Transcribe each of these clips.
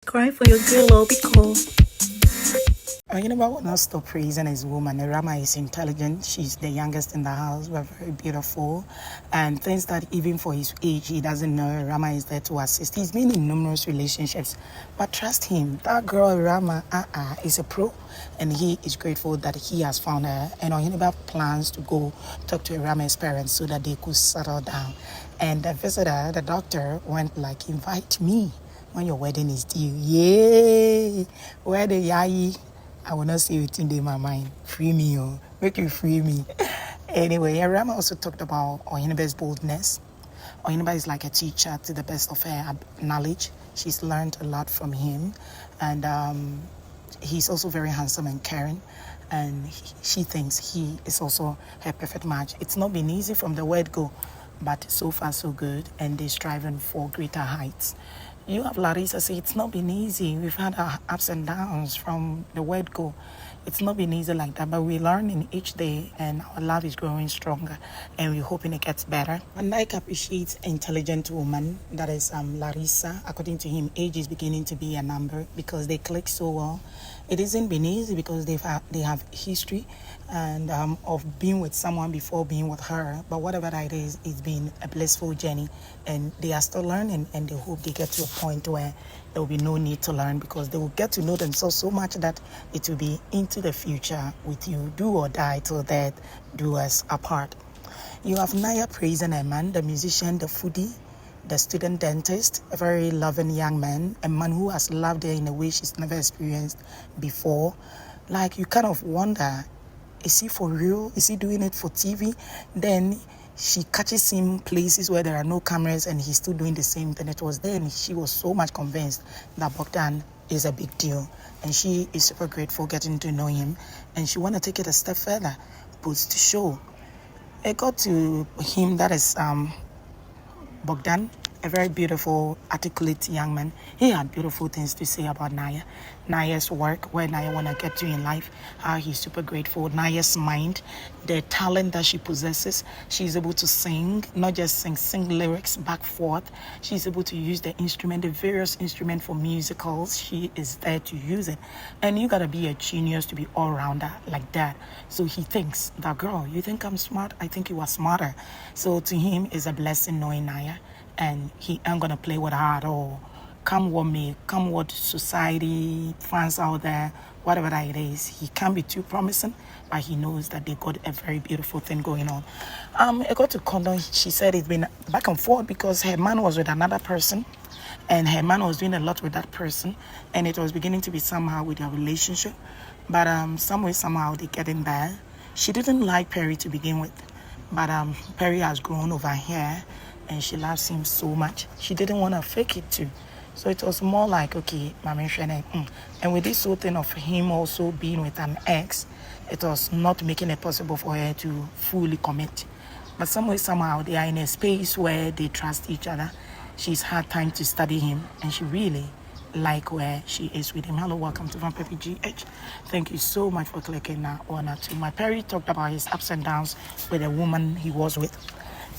Cry for your girl or be cool. Oheneba will not stop praising his woman. Ewurama is intelligent. She's the youngest in the house, but very beautiful. And things that even for his age, he doesn't know. Ewurama is there to assist. He's been in numerous relationships. But trust him, that girl Ewurama is a pro. And he is grateful that he has found her. And Oheneba plans to go talk to Ewurama's parents so that they could settle down. And the visitor, the doctor, went like, invite me when your wedding is due. Yay! Where the yayi? I will not say it in my mind. Free me, oh. Make you free me. Anyway, Ewurama also talked about Oheneba's boldness. Oheneba is like a teacher to the best of her knowledge. She's learned a lot from him. And he's also very handsome and caring. And she thinks he is also her perfect match. It's not been easy from the word go, but so far so good. And they're striving for greater heights. You have Larissa say it's not been easy. We've had our ups and downs from the word go. It's not been easy like that, but we're learning each day and our love is growing stronger and we're hoping it gets better. And I appreciate an intelligent woman, that is Larissa. According to him, age is beginning to be a number because they click so well. It hasn't been easy because they have history and of being with someone before being with her. But whatever that is, it's been a blissful journey and they are still learning and they hope they get to a point where there will be no need to learn because they will get to know themselves so much that it will be into the future with you. Do or die till death do us apart. You have Naya praising a man, the musician, the foodie, the student dentist, a very loving young man, a man who has loved her in a way she's never experienced before. Like you kind of wonder, is he for real? Is he doing it for TV? Then she catches him places where there are no cameras and he's still doing the same thing. It was then she was so much convinced that Bogdan is a big deal. And she is super grateful getting to know him. And she want to take it a step further, puts to show. It got to him, that is Bogdan, a very beautiful, articulate young man. He had beautiful things to say about Naya. Naya's work, where Naya want to get to in life, how he's super grateful. Naya's mind, the talent that she possesses. She's able to sing, not just sing lyrics back forth. She's able to use the instrument, the various instruments for musicals. She is there to use it. And you got to be a genius to be all-rounder like that. So he thinks, that girl, you think I'm smart? I think you are smarter. So to him, it's a blessing knowing Naya. And he ain't gonna play with her at all. Come what may, come what society finds out there, whatever that it is, he can't be too promising, but he knows that they got a very beautiful thing going on. I got to Kondon, she said it's been back and forth because her man was with another person, and her man was doing a lot with that person, and it was beginning to be somehow with their relationship, but somehow they getting there. She didn't like Perry to begin with, but Perry has grown over here, and she loves him so much. She didn't want to fake it too. So it was more like, okay, Mama Shane. And with this whole thing of him also being with an ex, it was not making it possible for her to fully commit. But somehow, they are in a space where they trust each other. She's had time to study him, and she really like where she is with him. Hello, welcome to Van Pepe GH. Thank you so much for clicking on her too. My Perry talked about his ups and downs with a woman he was with.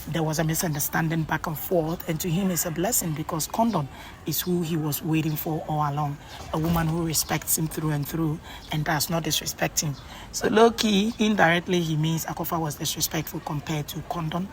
There was a misunderstanding back and forth, and to him it's a blessing because Kondon is who he was waiting for all along. A woman who respects him through and through and does not disrespect him. So low-key, indirectly, he means Akofa was disrespectful compared to Kondon.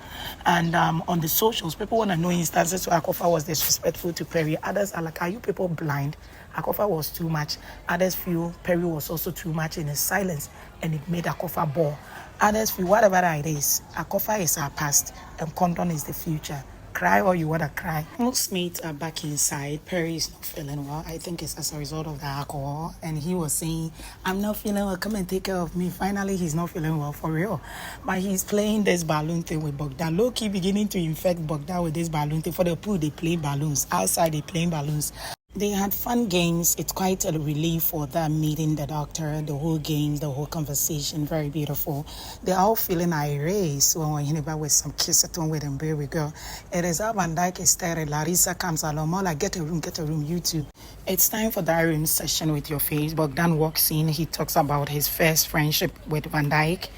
And on the socials, people want to know instances where Akofa was disrespectful to Perry. Others are like, are you people blind? Akofa was too much. Others feel Perry was also too much in his silence, and it made Akofa bore. Others feel whatever it is, Akofa is our past and Kondon is the future. Cry or you want to cry. Housemate are back inside. Perry is not feeling well. I think it's as a result of the alcohol. And he was saying, I'm not feeling well. Come and take care of me. Finally, he's not feeling well for real. But he's playing this balloon thing with Bogdan. Low-key beginning to infect Bogdan with this balloon thing. For the pool, they play balloons. Outside, they playing balloons. They had fun games. It's quite a relief for them meeting the doctor, the whole games, the whole conversation. Very beautiful. They're all feeling irate. So Oheneba with some kiss at home with them, baby girl. It is up and like Esther. Larissa comes along. More like get a room, you too. It's time for that room session with your face. Bogdan walks in. He talks about his first friendship with Van Dyke.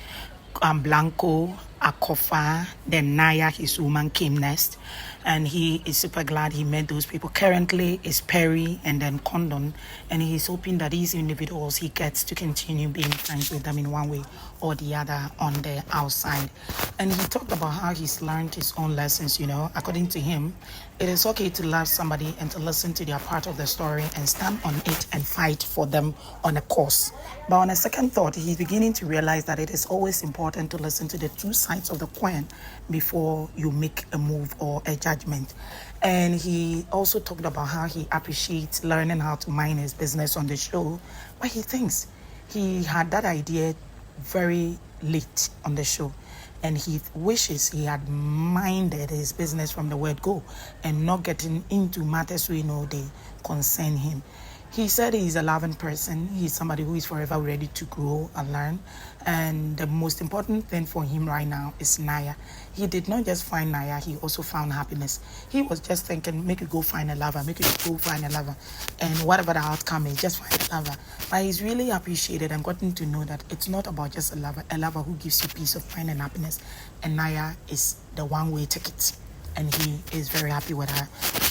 Blanco, Akofa, then Naya, his woman, came next. and he is super glad he met those people. Currently is Perry and then Condon, and he's hoping that these individuals he gets to continue being friends with them in one way or the other on the outside. And he talked about how he's learned his own lessons. According to him, it is okay to love somebody and to listen to their part of the story and stand on it and fight for them on a course. But on a second thought, he's beginning to realize that it is always important to listen to the two sides of the coin before you make a move or a judgment. And he also talked about how he appreciates learning how to mind his business on the show, but he thinks he had that idea very late on the show, and he wishes he had minded his business from the word go and not getting into matters they concern him. He said he's a loving person. He's somebody who is forever ready to grow and learn. And the most important thing for him right now is Naya. He did not just find Naya, he also found happiness. He was just thinking, make it go find a lover, make it go find a lover. And whatever the outcome is, just find a lover. But he's really appreciated and gotten to know that it's not about just a lover who gives you peace of mind and happiness. And Naya is the one-way ticket. And he is very happy with her.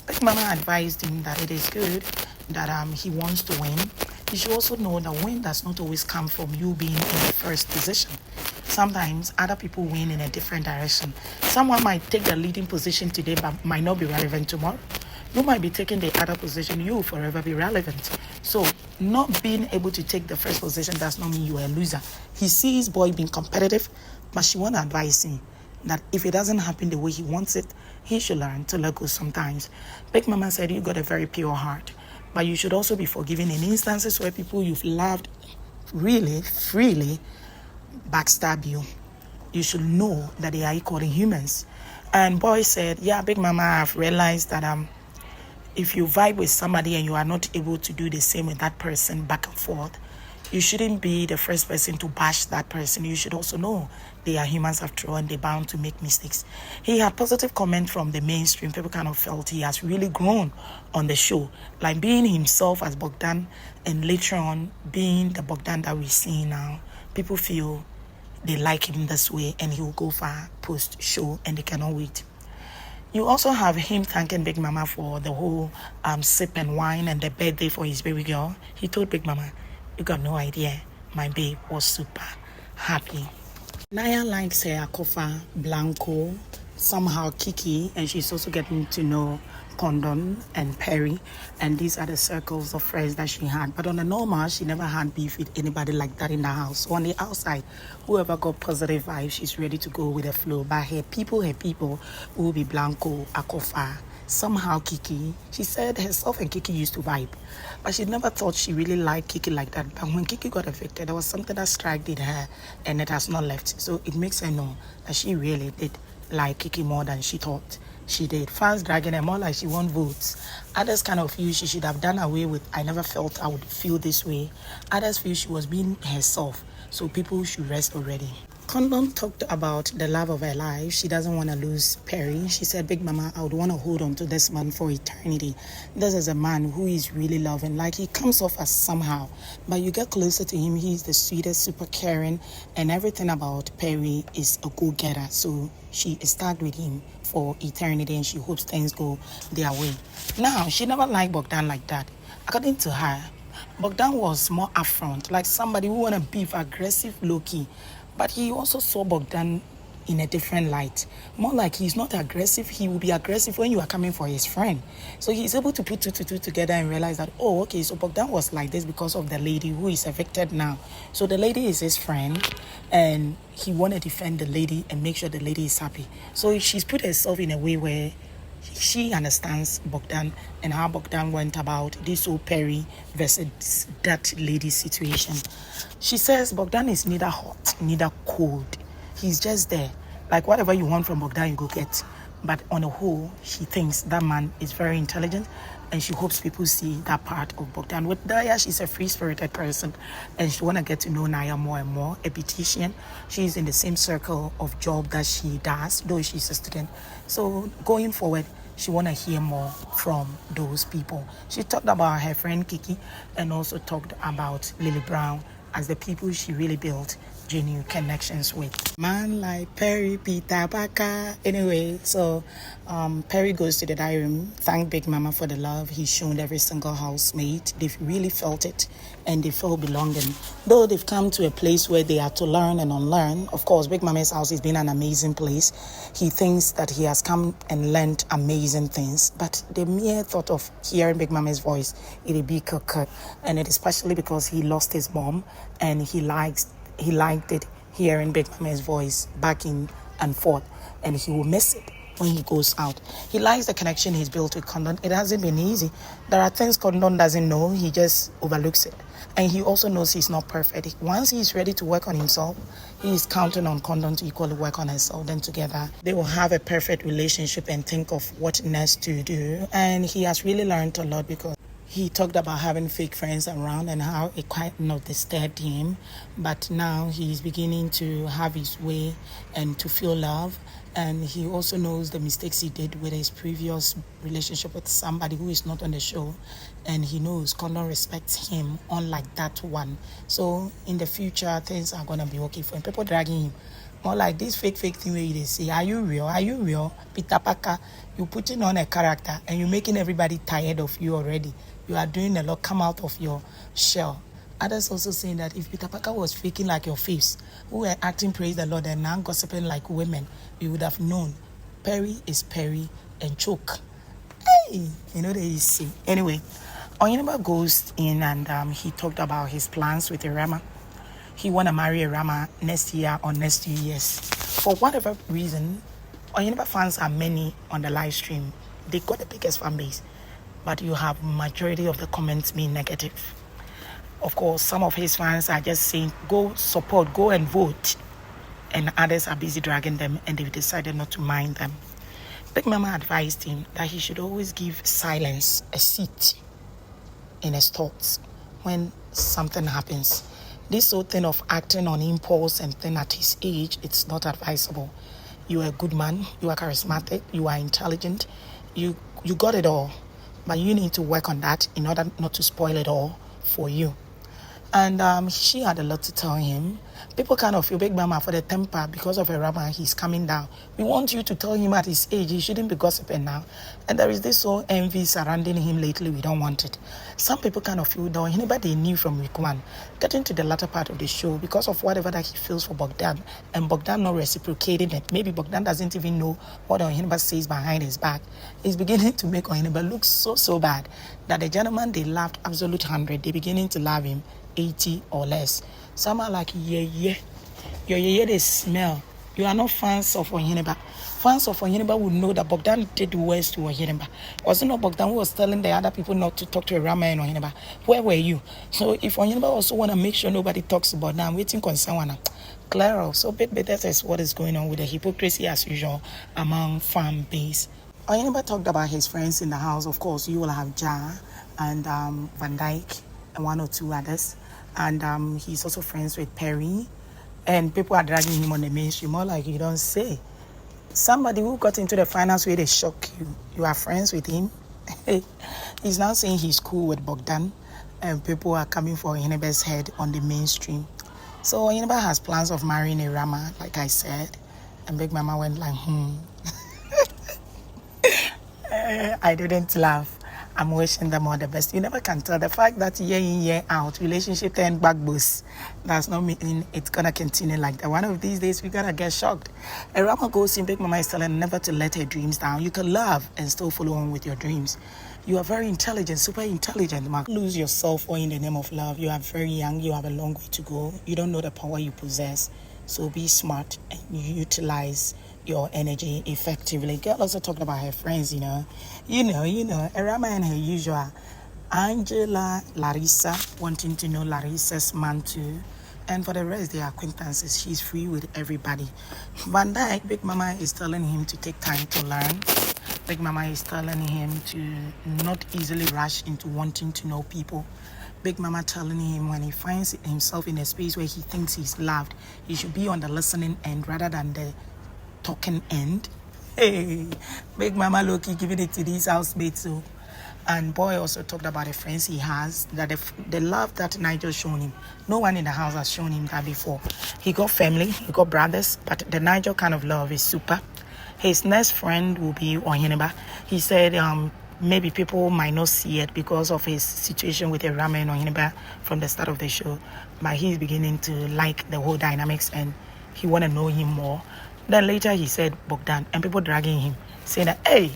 But Mama advised him that it is good that he wants to win. You should also know that win does not always come from you being in the first position. Sometimes other people win in a different direction. Someone might take the leading position today but might not be relevant tomorrow. You might be taking the other position, you will forever be relevant. So not being able to take the first position does not mean you are a loser. He sees boy being competitive, but she want to advise him that if it doesn't happen the way he wants it, he should learn to let go sometimes. Big Mama said you got a very pure heart, but you should also be forgiving in instances where people you've loved really, freely backstab you. You should know that they are equally humans. And boy said, yeah, Big Mama, I've realized that if you vibe with somebody and you are not able to do the same with that person back and forth, you shouldn't be the first person to bash that person. You should also know they are humans after all and they're bound to make mistakes. He had positive comment from the mainstream. People kind of felt he has really grown on the show, like being himself as Bogdan and later on being the Bogdan that we see now. People feel they like him this way and he will go for post-show and they cannot wait. You also have him thanking Big Mama for the whole sip and wine and the birthday for his baby girl. He told Big Mama, you got no idea, my babe was super happy. Naya likes her Akofa, Blanco, somehow Kiki, and she's also getting to know Condon and Perry, and these are the circles of friends that she had. But on the normal, she never had beef with anybody like that in the house. So on the outside, whoever got positive vibes, she's ready to go with the flow. But her people will be Blanco, Akofa, somehow Kiki. She said herself and Kiki used to vibe, but she never thought she really liked Kiki like that. But when Kiki got evicted, there was something that struck in her and it has not left. So it makes her know that she really did like Kiki more than she thought she did. Fans dragging her more like she won votes. Others kind of feel she should have done away with, I never felt I would feel this way. Others feel she was being herself. So people should rest already. Condon talked about the love of her life. She doesn't want to lose Perry. She said, Big Mama, I would want to hold on to this man for eternity. This is a man who is really loving. Like, he comes off as somehow, but you get closer to him, he's the sweetest, super caring, and everything about Perry is a go-getter. So she is stuck with him for eternity and she hopes things go their way. Now, she never liked Bogdan like that. According to her, Bogdan was more upfront, like somebody who want to beef, aggressive, low-key. But he also saw Bogdan in a different light. More like he's not aggressive. He will be aggressive when you are coming for his friend. So he's able to put two together and realize that, oh, okay, so Bogdan was like this because of the lady who is evicted now. So the lady is his friend and he want to defend the lady and make sure the lady is happy. So she's put herself in a way where she understands Bogdan and how Bogdan went about this whole Perry versus that lady situation. She says Bogdan is neither hot, neither cold. He's just there. Like whatever you want from Bogdan, you go get. But on the whole, she thinks that man is very intelligent and she hopes people see that part of Bogdan. With Naya, she's a free-spirited person and she want to get to know Naya more and more. A beautician. She's in the same circle of job that she does, though she's a student. So going forward, she want to hear more from those people. She talked about her friend Kiki and also talked about Lily Brown as the people she really built genuine connections with. Man like Perry, Peter, Baka. Anyway, so Perry goes to the diary room, thank Big Mama for the love he's shown every single housemate. They've really felt it and they feel belonging. Though they've come to a place where they have to learn and unlearn. Of course, Big Mama's house has been an amazing place. He thinks that he has come and learned amazing things. But the mere thought of hearing Big Mama's voice, it'll be cut. And it is partially because he lost his mom and he liked it hearing Big Mama's voice back in and forth, and he will miss it when he goes out. He likes the connection he's built with Kondon. It hasn't been easy. There are things Kondon doesn't know, he just overlooks it. And he also knows he's not perfect. Once he's ready to work on himself, he's counting on Kondon to equally work on herself. Then together, they will have a perfect relationship and think of what next to do. And he has really learned a lot because he talked about having fake friends around and how it quite not disturbed him. But now he's beginning to have his way and to feel love. And he also knows the mistakes he did with his previous relationship with somebody who is not on the show. And he knows Kondon respects him, unlike that one. So in the future, things are going to be okay for him. People dragging him. More like this fake thing where they say, are you real? Are you real? Peter Parker, you're putting on a character and you're making everybody tired of you already. You are doing a lot, come out of your shell. Others also saying that if Peter Parker was faking like your face, who were acting praise the Lord and now gossiping like women, you would have known Perry is Perry and choke. Hey, you know they see. Anyway, Year-Oheneba goes in and he talked about his plans with Ewurama. He want to marry Ewurama next year or next 2 years. For whatever reason, Year-Oheneba fans are many on the live stream. They got the biggest fan base. But you have majority of the comments being negative. Of course, some of his fans are just saying, go support, go and vote. And others are busy dragging them and they've decided not to mind them. Big Mama advised him that he should always give silence a seat in his thoughts when something happens. This whole thing of acting on impulse and thing at his age, it's not advisable. You are a good man, you are charismatic, you are intelligent, you got it all. But you need to work on that in order not to spoil it all for you. And she had a lot to tell him. People kind of feel Big Mama for the temper because of Ewurama, he's coming down. We want you to tell him at his age, he shouldn't be gossiping now. And there is this whole envy surrounding him lately, we don't want it. Some people kind of feel that anybody knew from week one, getting to the latter part of the show, because of whatever that he feels for Bogdan, and Bogdan not reciprocating it. Maybe Bogdan doesn't even know what Year-Oheneba says behind his back. It's beginning to make Year-Oheneba look so bad that the gentleman they laughed absolute 100, they're beginning to love him 80 or less. Some are like, yeah. They smell. You are not fans of Year-Oheneba. Fans of Year-Oheneba would know that Bogdan did worse to Year-Oheneba. Was it not Bogdan who was telling the other people not to talk to Ewurama and Year-Oheneba? Where were you? So if Year-Oheneba also want to make sure nobody talks about that, I'm waiting concern. Clear off. So that is what is going on with the hypocrisy as usual among fan base. Year-Oheneba talked about his friends in the house. Of course, you will have Ja and Van Dyke and one or two others. And he's also friends with Perry. And people are dragging him on the mainstream, more like you don't say. Somebody who got into the finals where they shock you. You are friends with him. He's now saying he's cool with Bogdan. And people are coming for Year-Oheneba's head on the mainstream. So Year-Oheneba has plans of marrying Ewurama, like I said. And Big Mama went like, I didn't laugh. I'm wishing them all the best. You never can tell. The fact that year in, year out, relationship turn back boost, does not mean it's going to continue like that. One of these days, we're going to get shocked. Ewurama goes in, Big Mama is telling her never to let her dreams down. You can love and still follow on with your dreams. You are very intelligent, super intelligent. Mark. Lose yourself or in the name of love. You are very young. You have a long way to go. You don't know the power you possess. So be smart and utilize your energy effectively. Girl also talked about her friends, you know, Ewurama and her usual Angela, Larissa, wanting to know Larissa's man too. And for the rest, they are acquaintances. She's free with everybody. Van Dyke, Big Mama is telling him to take time to learn. Big Mama is telling him to not easily rush into wanting to know people. Big Mama telling him when he finds himself in a space where he thinks he's loved, he should be on the listening end rather than the talking end. Hey, Big Mama Loki giving it to these housemates. So And Boy also talked about the friends he has, that the love that Nigel shown him. No one in the house has shown him that before. He got family, he got brothers, but the Nigel kind of love is super. His next friend will be Year-Oheneba. He said maybe people might not see it because of his situation with Ewurama and Year-Oheneba from the start of the show, but he's beginning to like the whole dynamics and he want to know him more. Then later he said Bogdan, and people dragging him, saying that, hey,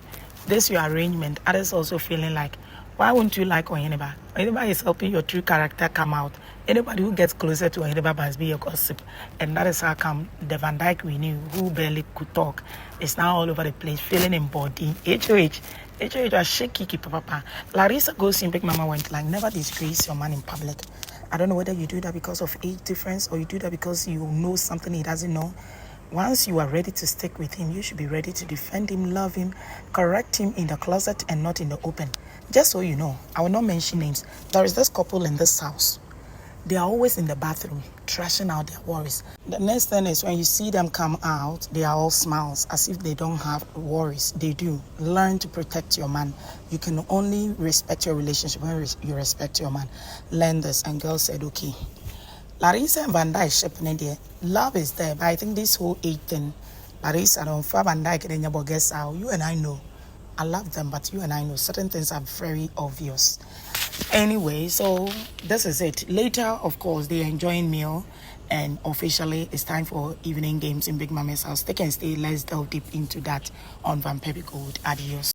this your arrangement. Others also feeling like, why wouldn't you like Year-Oheneba? Year-Oheneba is helping your true character come out. Anybody who gets closer to Year-Oheneba must be a gossip. And that is how come the Van Dyke we knew, who barely could talk, is now all over the place, feeling embodied. HOH was shaky, papa. Larissa goes in Big Mama went like, never disgrace your man in public. I don't know whether you do that because of age difference or you do that because you know something he doesn't know. Once you are ready to stick with him, you should be ready to defend him, love him, correct him in the closet and not in the open. Just so you know, I will not mention names. There is this couple in this house. They are always in the bathroom, trashing out their worries. The next thing is when you see them come out, they are all smiles, as if they don't have worries. They do. Learn to protect your man. You can only respect your relationship when you respect your man. Learn this. And girl said, okay. Larissa and Van Dyke shipping there. Love is there, but I think this whole age thing, Larissa don't for Van Dyke and your guess how you and I know. I love them, but you and I know certain things are very obvious. Anyway, so this is it. Later, of course, they're enjoying meal, and officially it's time for evening games in Big Mama's house. Take and stay. Let's delve deep into that on Van Perry-Kondon. Adios.